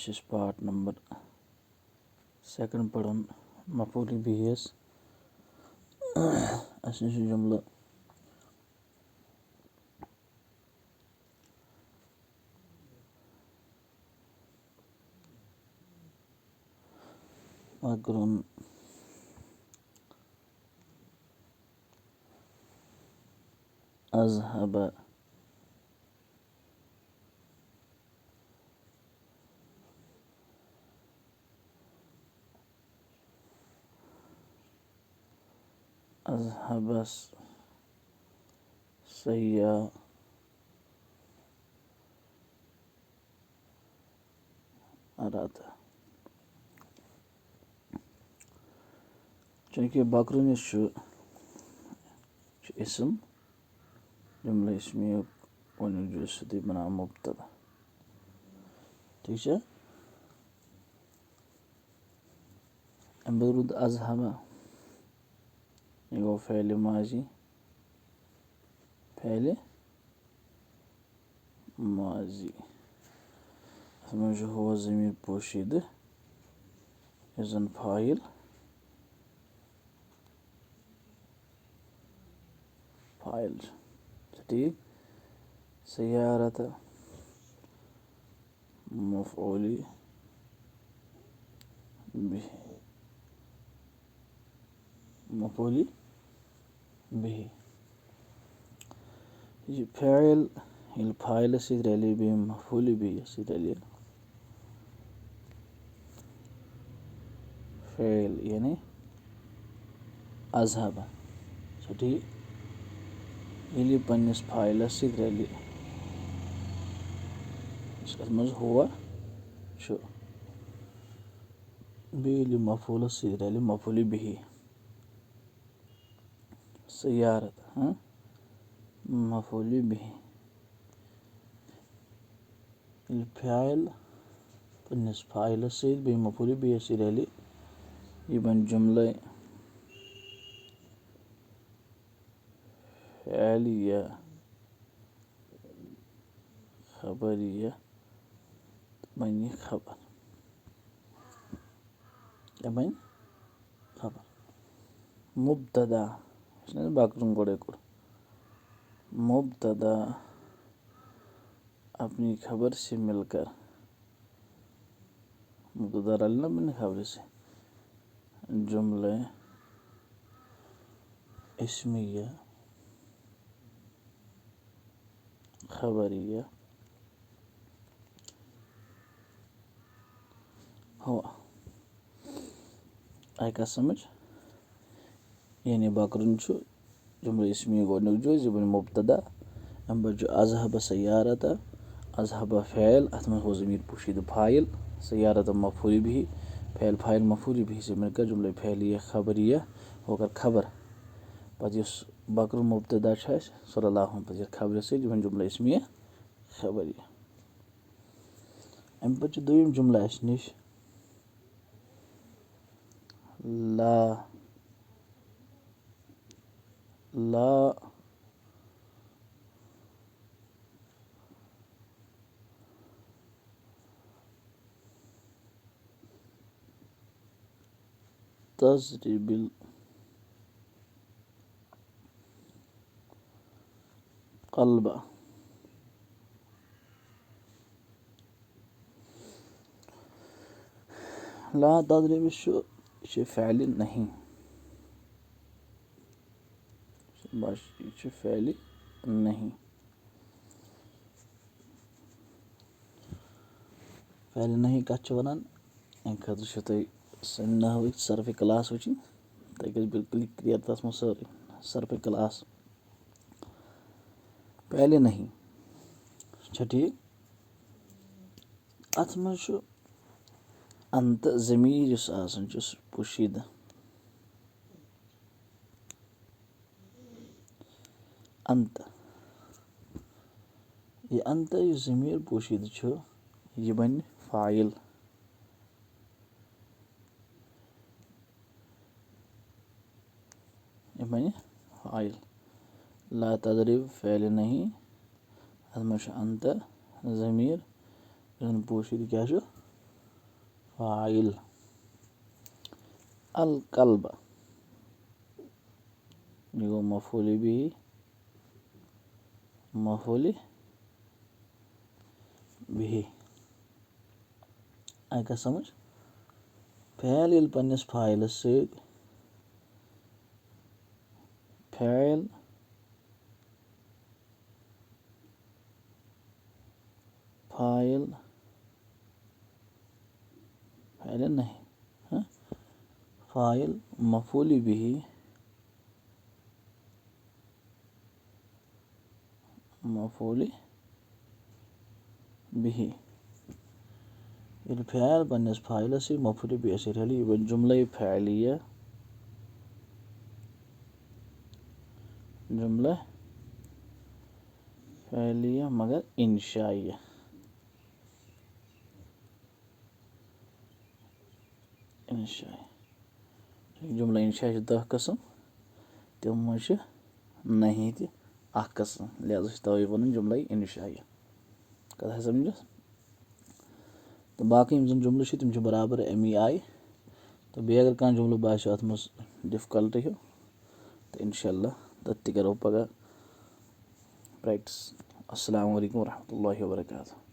Part number 2 पढ़न मफूल बिही जुमला बकरुन अज़हब अज़हब सय्यारत। चूँकि बकरुन इसम जुमला इसमिया जो सदी बना मुब्तदा। ठीक है, अमरुद अज़हब ये गो फ़ेल माजी इसमें हुआ ज़मीर पोशीद इज़न फ़ाइल ठीक। सय्यारत मफ़ऊली बिही ये फ़ाइल इल फ़ाइल सिद्रली बे मफ़ऊली बिही सिद्रली फ़ाइल यानी अज़हब ठीक इली पन्निस फ़ाइल सिद्रली मज़ हुआ शो बिली मफ़ऊल सिद्रली मफ़ऊली बिही सय्यारत मफ़ऊली बिही इल फ़ाइल पन्निस फ़ाइल सिद बे मफ़ऊली बिही सिद्रली ये बन जुमला फ़ाइलिया खबरिया बनी खबर मुब्तदा बकरुन मुब्तदा अपनी खबर से मिलकर मुब्तदा रलना बनी खबर से जुमला इसमिया खबरिया हुआ आय का समझ यानी बकरुन जुमला इसमिया गोडनुक जो बन मुब्तदा अम जो अज़हब सय्यारत अज़हब फ़ाइल अथ में हो ज़मीर पोशीद फ़ाइल सय्यारत मफ़ऊल बिही फ़ाइल मफ़ऊल बिही से मिलकर जुमला फ़ाइलिया खबरिया होकर खबर पत बकरुन मुब्तदा सह रला पे खबर से जुमला इसमिया खबरिया। अम पे दोयम जुमला अस निश ला तज़रिबिल क़ल्ब ला तज़रिब फ़ाइल नहीं फ़ाइल नहीं फ़ाइल नहीं कत वन अम खतर तुम नहवि सरफ क्लास वुचन तुम गई बिल्कुल क्लियर तथ मज सरफ क्लास फ़ाइल नहीं ठीक अत मज अंत ज़मीर पोशीदा अंत ये अंत ज़मीर पोशीद ये बन फ़ाइल ला तज़रिब फ़ाइल नहीं अत मज अंत ज़मीर पोशीद क्या फाइल। अल कल्ब, यह गो मफूल बिही, मफूल बिही। आई क्या समझ? फ़ैल ये पन्निस फाइलस सत, फ़ैल फाइल, फ़ैल नहीं, हाँ? फाइल मफूल बिही, मफूल बिही। ये फ़ैल पन्निस फाइलस मफूल बिही सत यह जुमला फ़ैलिया, जुमला फ़ैलिया मगर इंशाइया। जुमला इंशा 10 कस्म, तम मज नहीं तह कस्म, लिहाजा तवे वन जुमला इंशाइया। कथा समझस? तो बाकी जन जुमल तम बराबर अमी आय। तो बे अगर कह जुमल बासो अत मज डिफिकल्ट हो तो इंशाल्लाह तथ करो पगह प्रैक्टिस। अस्सलामु अलैकुम वरहमतुल्लाहि वबरकातुहू।